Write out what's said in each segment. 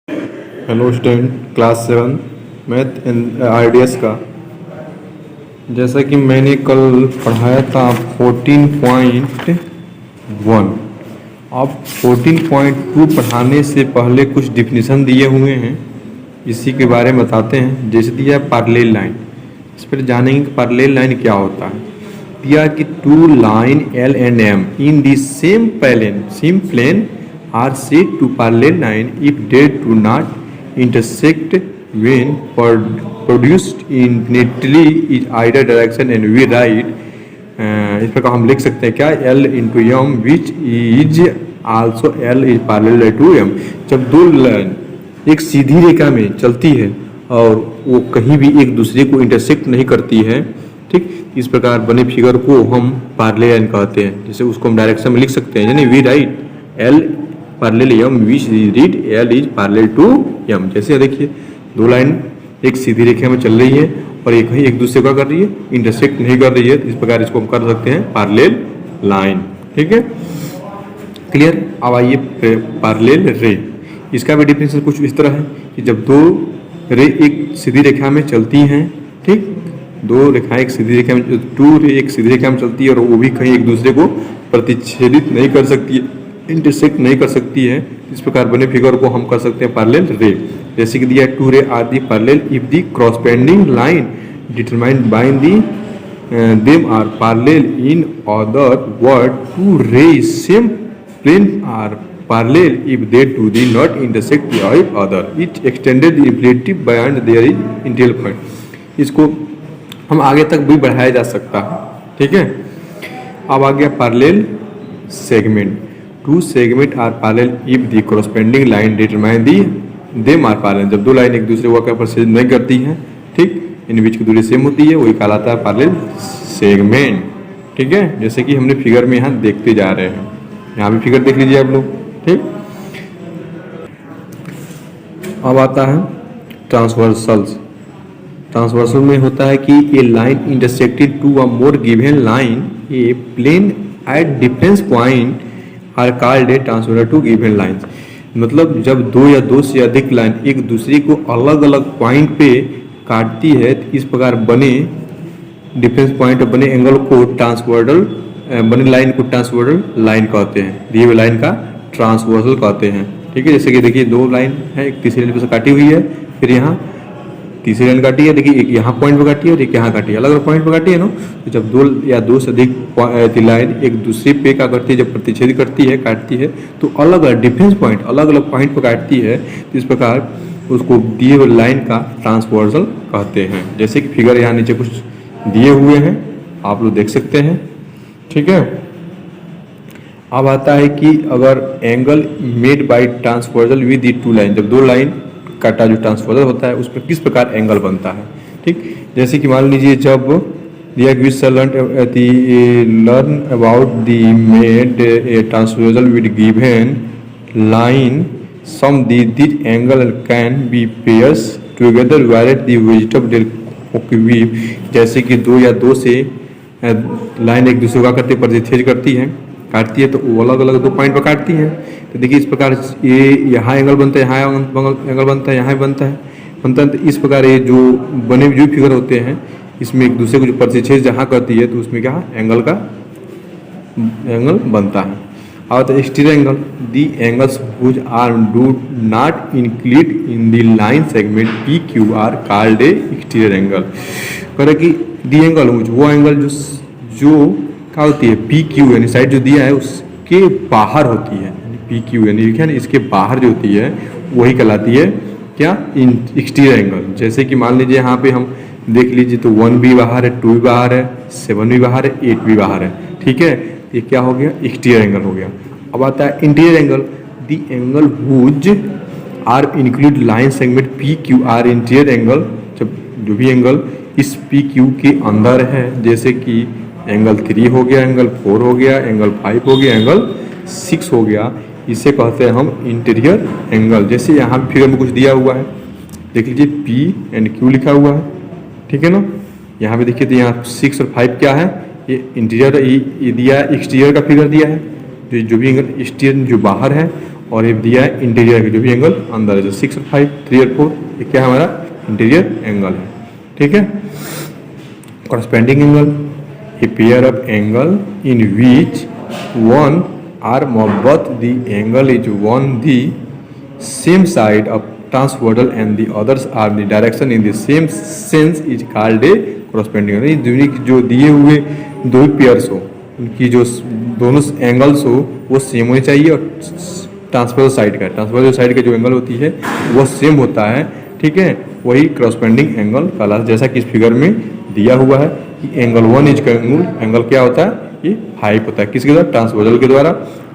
Hello student, class 7 math and ideas का। जैसा कि मैंने कल पढ़ाया था 14.1। अब 14.2 पढ़ाने से पहले कुछ डिफिनीशन दिए हुए हैं, इसी के बारे में बताते हैं। जैसे दिया है पैरेलल लाइन, इस पर जानेंगे कि पैरेलल लाइन क्या होता है। दिया कि two line L and M in the same plane are said to parallel line if they do not intersect when produced in neatly in either direction, and we write इस प्रकार हम लिख सकते हैं क्या, L into M which is also L is parallel to M। जब दो line एक सीधी रेखा में चलती है और वो कहीं भी एक दूसरे को इंटरसेक्ट नहीं करती है, ठीक, इस प्रकार बने फिगर को हम पैरेलल लाइन कहते हैं। जैसे उसको हम डायरेक्शन में लिख सकते हैं, यानी we write L parallel M which read L is parallel to M। जैसे देखिए दो लाइन एक सीधी रेखा में चल रही है और एक कहीं एक दूसरे का कर रही है, इंटरसेक्ट नहीं कर रही है, इस प्रकार इसको हम कर सकते हैं पैरेलल लाइन। ठीक है, क्लियर। अब आइए पैरेलल रे, इसका भी डिफिनेशन कुछ इस तरह है कि जब दो रे एक सीधी रेखा में चलती हैं, ठीक, दो रेखाएं एक सीधी रेखा में, टू रे एक सीधी रेखा में चलती है और वो भी कहीं एक दूसरे को प्रतिच्छेदित नहीं कर सकती है, इंटरसेक्ट नहीं कर सकती है, इस प्रकार बने फिगर को हम कर सकते हैं पैरेलल रे। जैसे कि दिया two ray are the parallel if the corresponding line determined by the them are parallel. In other word two ray same plane are parallel if they two the not intersect with other each extended infinitive beyond there is interior point. इसको हम आगे तक भी बढ़ाया जा सकता है। ठीक है, अब आ गया parallel segment. Two segment are parallel if the corresponding line determine the them are parallel. जब दो लाइन एक दूसरे को परसेंट नहीं करती हैं, ठीक, इन बीच की दूरी सेम होती है, वही कहलाता है पैरेलल सेगमेंट। ठीक है, जैसे कि हमने फिगर में यहाँ देखते जा रहे हैं, यहाँ भी फिगर देख लीजिए आप लोग। ठीक, अब आता है ट्रांसवर्सल्स। ट्रांसवर्सल में होता है कि a line intersected to a more given line a plane at difference point are called a transversal to given lines. मतलब जब दो या दो से अधिक लाइन एक दूसरे को अलग अलग पॉइंट पे काटती है, तो इस प्रकार बने डिफरेंस पॉइंट बने एंगल को ट्रांसवर्सल, बने लाइन को ट्रांसवर्सल लाइन कहते हैं, दिए हुए लाइन का ट्रांसवर्सल कहते हैं। ठीक है, जैसे कि देखिए दो लाइन है, एक तीसरी लाइन पे से काटी हुई है, फिर यहाँ तीसरी लाइन काटी है, देखिए एक यहाँ पॉइंट पे काटी है और एक यहाँ काटी है, अलग अलग पॉइंट पे काटी है ना। तो जब दो या दो से अधिक लाइन एक दूसरे पे क्या करती है, जब प्रतिच्छेद करती है, काटती है, तो अलग अलग डिफरेंस पॉइंट अलग अलग पॉइंट पे काटती है, तो इस प्रकार उसको दिए हुए लाइन का ट्रांसवर्सल कहते हैं। जैसे कि फिगर यहाँ नीचे कुछ दिए हुए हैं, आप लोग देख सकते हैं। ठीक है, अब आता है कि अगर angle made by transversal with the two line, जब दो लाइन काटा जो ट्रांसवर्सल होता है उस पर किस प्रकार एंगल बनता है। ठीक, जैसे कि मान लीजिए जब दिया we learn about the made a transversal with given line some this angle can be pairs together violate the vegetable deal okay. जैसे कि दो या दो से लाइन एक दूसरे को करते प्रतिच्छेद करती है, काटती है, तो वो अलग अलग दो पॉइंट पर काटती है। तो देखिए इस प्रकार ये यहाँ एंगल बनता है, यहाँ एंगल बनता है, यहाँ बनता है। तो इस प्रकार ये जो बने जो फिगर होते हैं, इसमें एक दूसरे को जो प्रतिच्छेद जहाँ करती है, तो उसमें क्या एंगल बनता है। और तो exterior angle, the angles which are do not include in the line segment P Q R called a exterior angle. कह रहे कि दी एंगल वो एंगल जो क्या होती है, पी क्यू यानी साइड जो दिया है उसके बाहर होती है, पी क्यू यानी लिखा है ना, इसके बाहर जो होती है वही कहलाती है क्या, एक्सटीरियर एंगल। जैसे कि मान लीजिए यहाँ पे हम देख लीजिए तो 1 भी बाहर है, 2 भी बाहर है, 7 भी बाहर है, 8 भी बाहर है। ठीक है, ये क्या हो गया, एक्सटीरियर एंगल हो गया। अब आता है interior angle, the angle which are include line segment P Q R interior angle. जब जो भी एंगल इस पी क्यू के अंदर है, जैसे कि एंगल 3 हो गया, एंगल 4 हो गया, एंगल 5 हो गया, एंगल 6 हो गया, इसे कहते हैं हम इंटीरियर एंगल। जैसे यहाँ फिगर में कुछ दिया हुआ है, देख लीजिए P एंड Q लिखा हुआ है। ठीक है ना, यहाँ पे देखिए तो यहाँ 6 और 5 क्या है, ये इंटीरियर, ये दिया है, एक्सटीरियर का फिगर दिया है, जो भी एंगल एक्सटीरियर जो बाहर है, और ये दिया है इंटीरियर के जो भी एंगल अंदर है, जो 6 और 5, 3 और 4, ये क्या है हमारा इंटीरियर एंगल है। ठीक है, corresponding angle, a pair of angle in which one arm of both the angle is on the same side of transversal and the others are the direction in the same sense is called a corresponding angle। दोनों की जो दिए हुए दो pairs हो, उनकी जो दोनों एंगल्स हो वो सेम होनी चाहिए, और ट्रांसवर्सल साइड का जो एंगल होती है वो सेम होता है। ठीक है, वही करस्पॉन्डिंग एंगल कहलाता है। जैसा कि इस फिगर में दिया हुआ है कि एंगल 1 इज का एंगल क्या होता है, ये 5 होता है। किसके द्वारा, ट्रांसवर्सल के द्वारा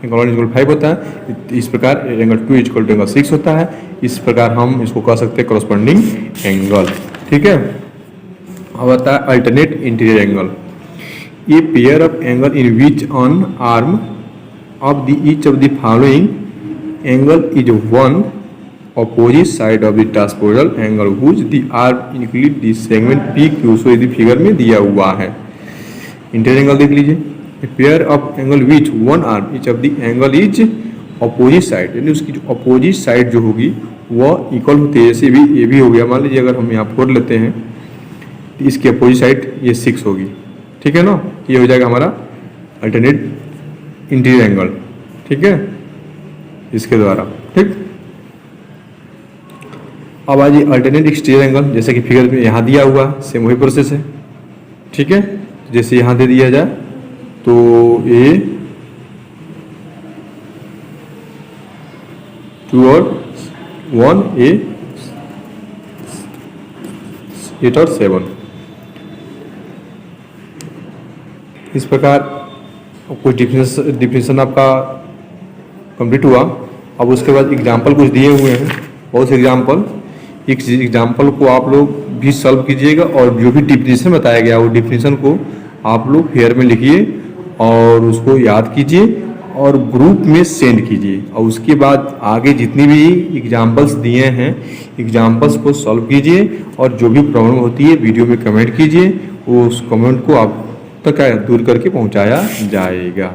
एंगल 1 इक्वल 5 होता है। इस प्रकार एंगल 2 इक्वल टू एंगल 6 होता है। इस प्रकार हम इसको कह सकते हैं करस्पॉन्डिंग एंगल। ठीक है, अब आता है अल्टरनेट इंटीरियर एंगल। ये pair of angle in which on arm of the each of the following angle is one opposite side of the transversal angle whose the arm include the segment PQ। सो यदि figure में दिया हुआ है interior angle देख लीजिए, pair of angle which one arm each of the angle is opposite side, यानी उसकी जो अपोजिट साइड जो होगी वह इक्वल होती है। जैसे भी ये भी हो गया, मान लीजिए अगर हम यहाँ 4 लेते हैं तो इसकी अपोजिट साइड ये 6 होगी। ठीक है ना, ये हो जाएगा हमारा अल्टरनेट इंटीरियर एंगल। ठीक है, इसके द्वारा। ठीक, अब आज अल्टरनेट एक्सटीरियर एंगल, जैसे कि फिगर में यहाँ दिया हुआ सेम वही प्रोसेस है। ठीक है, जैसे यहाँ दे दिया जाए तो ये 2 और 1, ये 8 और 7, इस प्रकार कुछ डिफिनेशन आपका कंप्लीट हुआ। अब उसके बाद एग्जाम्पल कुछ दिए हुए हैं, बहुत से एग्जाम्पल। एक एग्जाम्पल को आप लोग भी सॉल्व कीजिएगा, और जो भी डिफिनेशन बताया गया वो डिफिनेशन को आप लोग फेयर में लिखिए और उसको याद कीजिए और ग्रुप में सेंड कीजिए। और उसके बाद आगे जितनी भी एग्जाम्पल्स दिए हैं एग्जाम्पल्स को सॉल्व कीजिए, और जो भी प्रॉब्लम होती है वीडियो में कमेंट कीजिए, उस कमेंट को आप तक दूर करके पहुंचाया जाएगा।